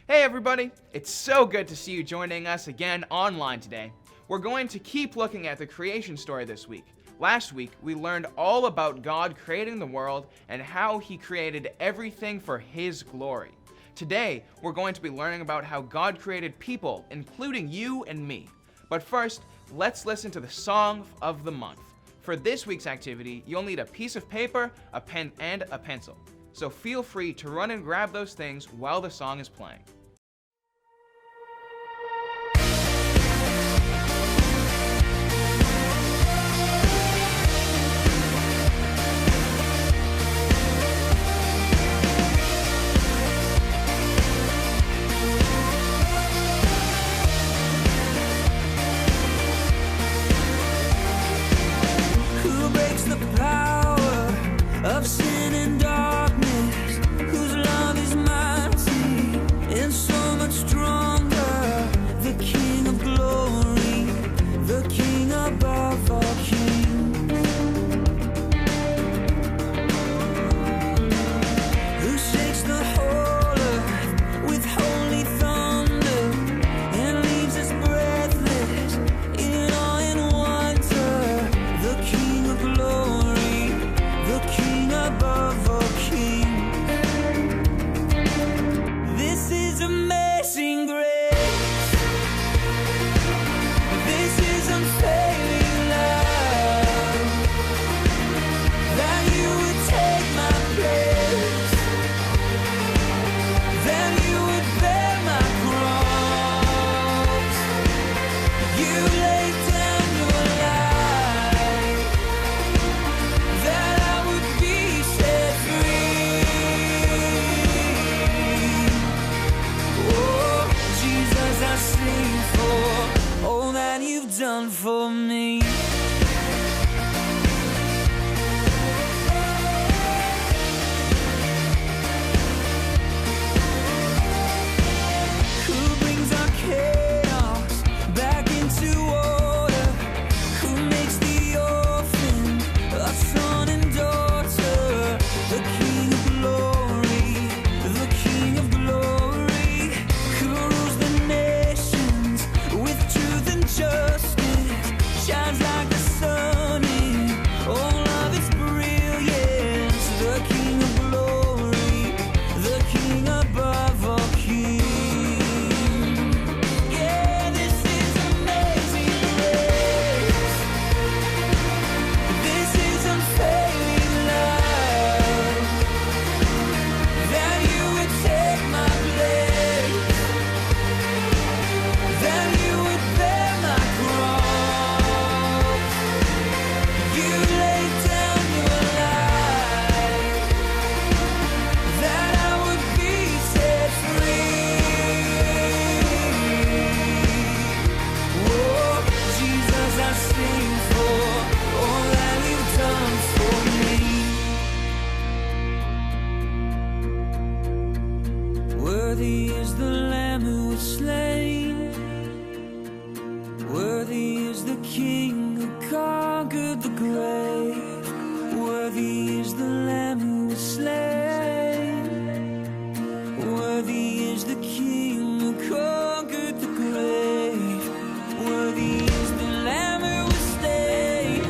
Hey everybody, it's so good to see you joining us again online today. We're going to keep looking at the creation story this week. Last week, we learned all about God creating the world and how He created everything for His glory. Today, we're going to be learning about how God created people, including you and me. But first, let's listen to the song of the month. For this week's activity, you'll need a piece of paper, a pen, and a pencil. So feel free to run and grab those things while the song is playing. Of sin and darkness, whose love is mighty and so much stronger. The King of glory, the King above all kings, who shakes the whole earth with holy thunder and leaves us breathless in awe and wonder. The King of glory, the King above all kings. This is amazing grace. This is unfailing love, that you would take my place, that you would bear my cross. You laid down your life, that I would be set free. Oh, Jesus, I sing for all that you've done for me. Who brings our chaos back into order? Who makes the orphan a son and daughter? The King of glory, the King of glory, who rules the nations with truth and justice, shines like the sun in all of its brilliance. The King of glory, the King above all kings. Yeah, this is amazing grace. This is unfailing love, that you would take my place, that you would bear my cross. You laid down your life, that I would be set free. Oh, Jesus, I sing for all that you've done for me. Worthy is the Lamb who was slain. Worthy is the King who conquered the grave. Worthy is the Lamb who was slain. Worthy is the King who conquered the grave. Worthy is the Lamb who was slain.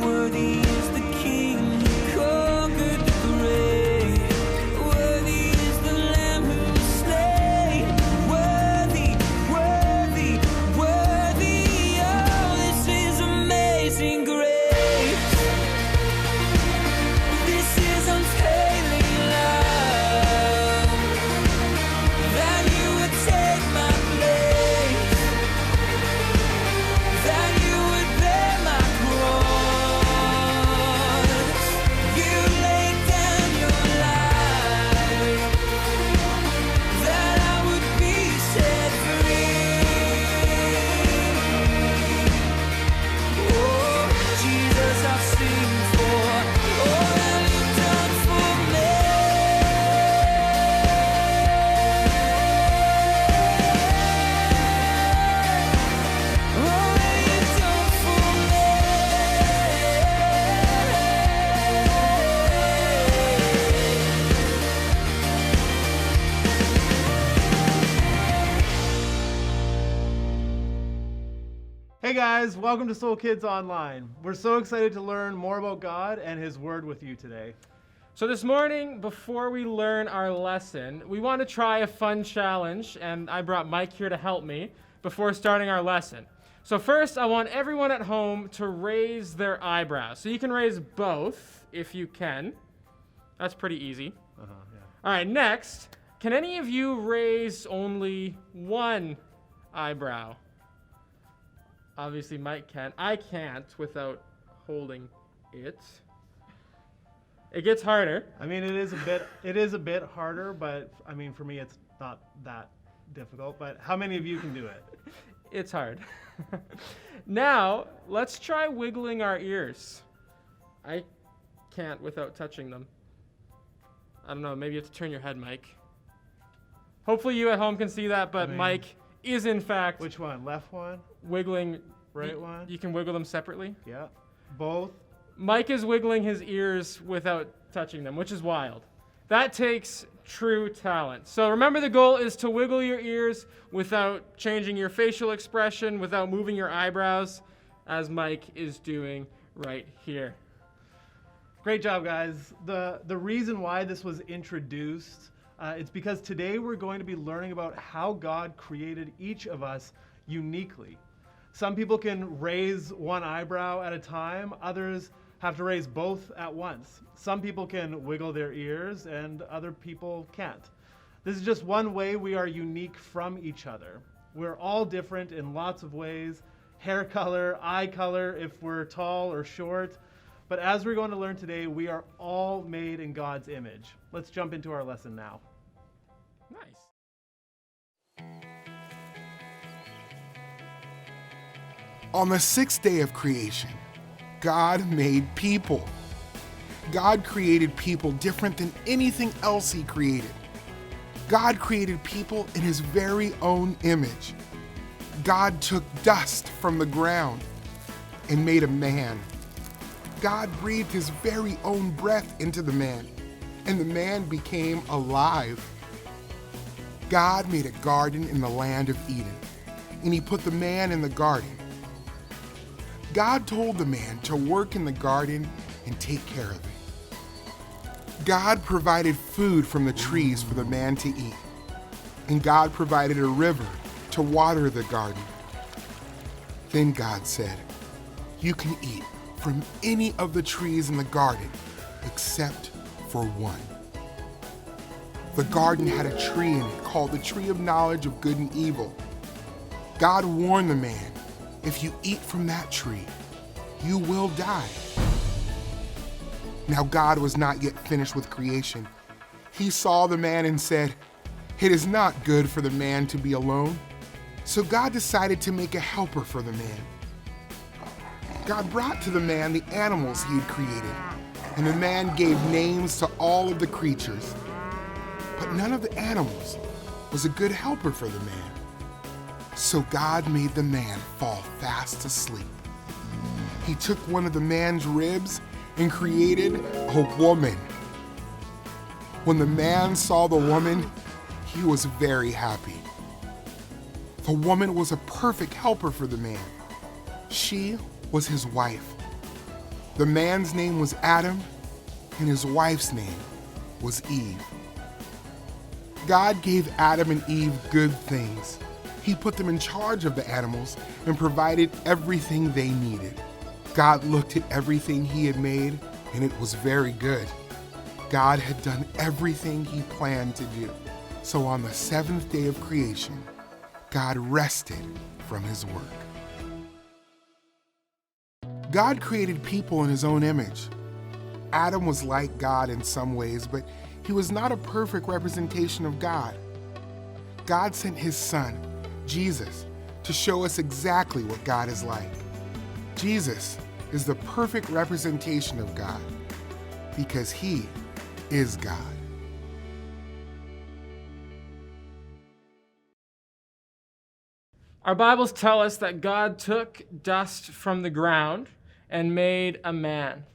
Worthy is the King who conquered the grave. Worthy is the Lamb who was slain. Worthy, worthy, worthy Hey guys, welcome to Soul Kids Online. We're so excited to learn more about God and His Word with you today. So this morning, before we learn our lesson, we want to try a fun challenge, and I brought Mike here to help me before starting our lesson. So first, I want everyone at home to raise their eyebrows. So you can raise both if you can. That's pretty easy. Yeah. All right, next, can any of you raise only one eyebrow? Obviously, Mike can. I can't without holding it. It gets harder. I mean, it is a bit harder, but I mean, for me, it's not that difficult. But how many of you can do it? It's hard. Now, let's try wiggling our ears. I can't without touching them. I don't know, maybe you have to turn your head, Mike. Hopefully you at home can see that, but Mike is in fact Which one? Left one? wiggling. Right one? You can wiggle them separately. Yeah. Both? Mike is wiggling his ears without touching them, which is wild. That takes true talent. So remember, the goal is to wiggle your ears without changing your facial expression, without moving your eyebrows, as Mike is doing right here. Great job, guys. The reason why this was introduced, it's because today we're going to be learning about how God created each of us uniquely. Some people can raise one eyebrow at a time. Others have to raise both at once. Some people can wiggle their ears and other people can't. This is just one way we are unique from each other. We're all different in lots of ways: hair color, eye color, if we're tall or short. But as we're going to learn today, we are all made in God's image. Let's jump into our lesson now. Nice. On the sixth day of creation, God made people. God created people different than anything else He created. God created people in His very own image. God took dust from the ground and made a man. God breathed His very own breath into the man, and the man became alive. God made a garden in the land of Eden, and He put the man in the garden. God told the man to work in the garden and take care of it. God provided food from the trees for the man to eat, and God provided a river to water the garden. Then God said, "You can eat from any of the trees in the garden except for one." The garden had a tree in it called the tree of knowledge of good and evil. God warned the man, "If you eat from that tree, you will die." Now God was not yet finished with creation. He saw the man and said, "It is not good for the man to be alone." So God decided to make a helper for the man. God brought to the man the animals He had created, and the man gave names to all of the creatures. But none of the animals was a good helper for the man. So God made the man fall fast asleep. He took one of the man's ribs and created a woman. When the man saw the woman, he was very happy. The woman was a perfect helper for the man. She was his wife. The man's name was Adam, and his wife's name was Eve. God gave Adam and Eve good things. He put them in charge of the animals and provided everything they needed. God looked at everything He had made, and it was very good. God had done everything He planned to do. So on the seventh day of creation, God rested from His work. God created people in His own image. Adam was like God in some ways, but he was not a perfect representation of God. God sent His Son, Jesus, to show us exactly what God is like. Jesus is the perfect representation of God because He is God. Our Bibles tell us that God took dust from the ground and made a man.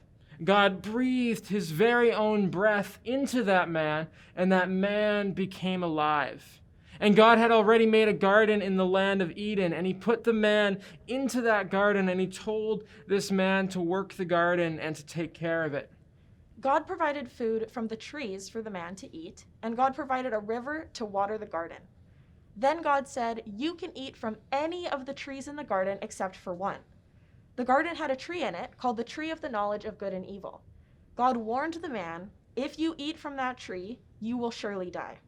God breathed His very own breath into that man, and that man became alive. And God had already made a garden in the land of Eden, and he put the man into that garden, and he told this man to work the garden and to take care of it. God provided food from the trees for the man to eat, and God provided a river to water the garden. Then God said, "You can eat from any of the trees in the garden except for one." The garden had a tree in it called the tree of the knowledge of good and evil. God warned the man, "If you eat from that tree, you will surely die."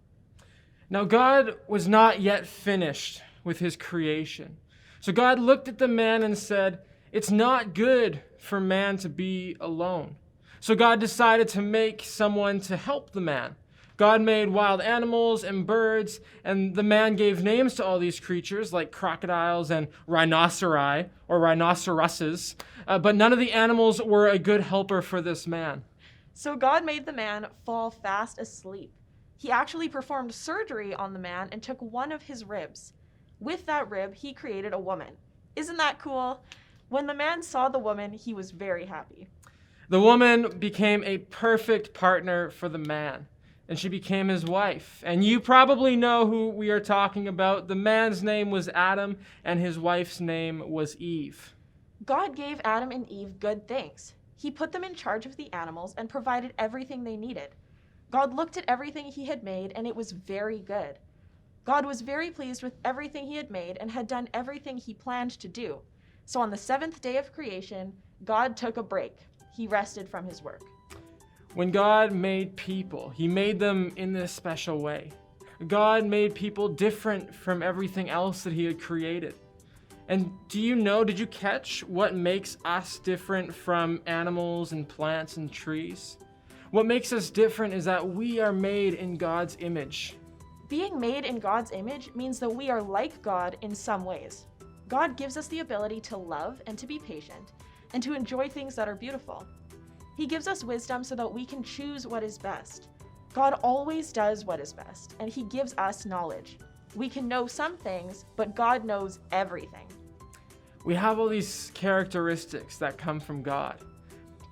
Now, God was not yet finished with his creation. So God looked at the man and said, "It's not good for man to be alone." So God decided to make someone to help the man. God made wild animals and birds, and the man gave names to all these creatures like crocodiles and rhinoceri or rhinoceroses, but none of the animals were a good helper for this man. So God made the man fall fast asleep. He actually performed surgery on the man and took one of his ribs. With that rib, he created a woman. Isn't that cool? When the man saw the woman, he was very happy. The woman became a perfect partner for the man, and she became his wife. And you probably know who we are talking about. The man's name was Adam, and his wife's name was Eve. God gave Adam and Eve good things. He put them in charge of the animals and provided everything they needed. God looked at everything he had made, and it was very good. God was very pleased with everything he had made and had done everything he planned to do. So on the seventh day of creation, God took a break. He rested from his work. When God made people, he made them in this special way. God made people different from everything else that he had created. And did you catch what makes us different from animals and plants and trees? What makes us different is that we are made in God's image. Being made in God's image means that we are like God in some ways. God gives us the ability to love and to be patient and to enjoy things that are beautiful. He gives us wisdom so that we can choose what is best. God always does what is best, and he gives us knowledge. We can know some things, but God knows everything. We have all these characteristics that come from God,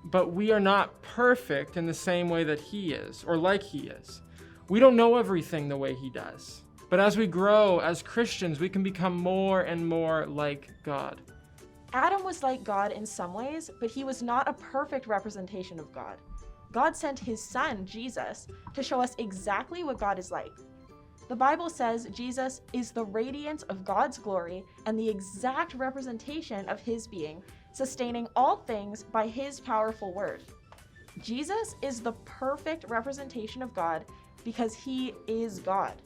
but we are not perfect in the same way that he is, or like he is. We don't know everything the way he does. But as we grow as Christians, we can become more and more like God. Adam was like God in some ways, but he was not a perfect representation of God. God sent his son, Jesus, to show us exactly what God is like. The Bible says Jesus is the radiance of God's glory and the exact representation of his being, sustaining all things by his powerful word. Jesus is the perfect representation of God because he is God.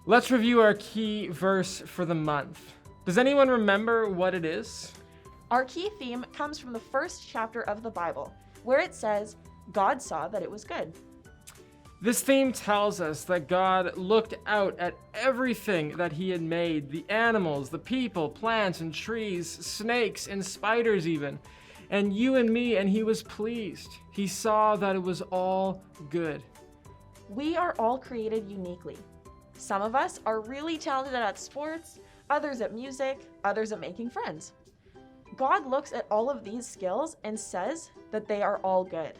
Let's review our key verse for the month. Does anyone remember what it is? Our key theme comes from the first chapter of the Bible, where it says, God saw that it was good. This theme tells us that God looked out at everything that he had made, the animals, the people, plants and trees, snakes and spiders even, and you and me, and he was pleased. He saw that it was all good. We are all created uniquely. Some of us are really talented at sports, others at music, others at making friends. God looks at all of these skills and says that they are all good.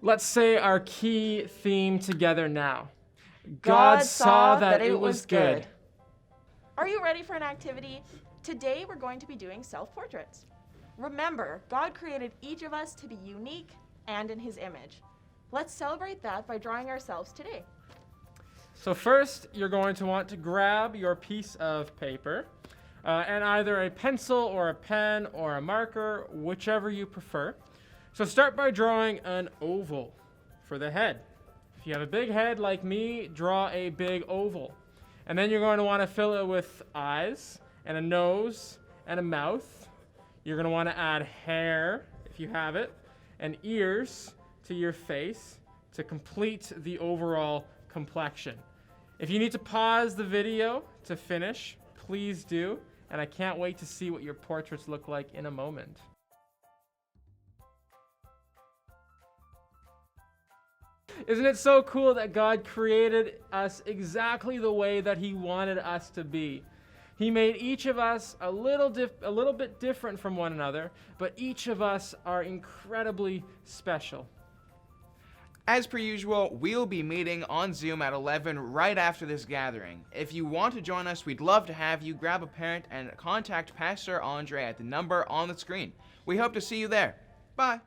Let's say our key theme together now. God saw that it was good. Are you ready for an activity? Today we're going to be doing self-portraits. Remember, God created each of us to be unique and in his image. Let's celebrate that by drawing ourselves today. So first, you're going to want to grab your piece of paper and either a pencil or a pen or a marker, whichever you prefer. So start by drawing an oval for the head. If you have a big head like me, draw a big oval. And then you're going to want to fill it with eyes and a nose and a mouth. You're going to want to add hair, if you have it, and ears to your face to complete the overall complexion. If you need to pause the video to finish, please do. And I can't wait to see what your portraits look like in a moment. Isn't it so cool that God created us exactly the way that he wanted us to be? He made each of us a little bit different from one another, but each of us are incredibly special. As per usual, we'll be meeting on Zoom at 11 right after this gathering. If you want to join us, we'd love to have you. Grab a parent and contact Pastor Andre at the number on the screen. We hope to see you there. Bye.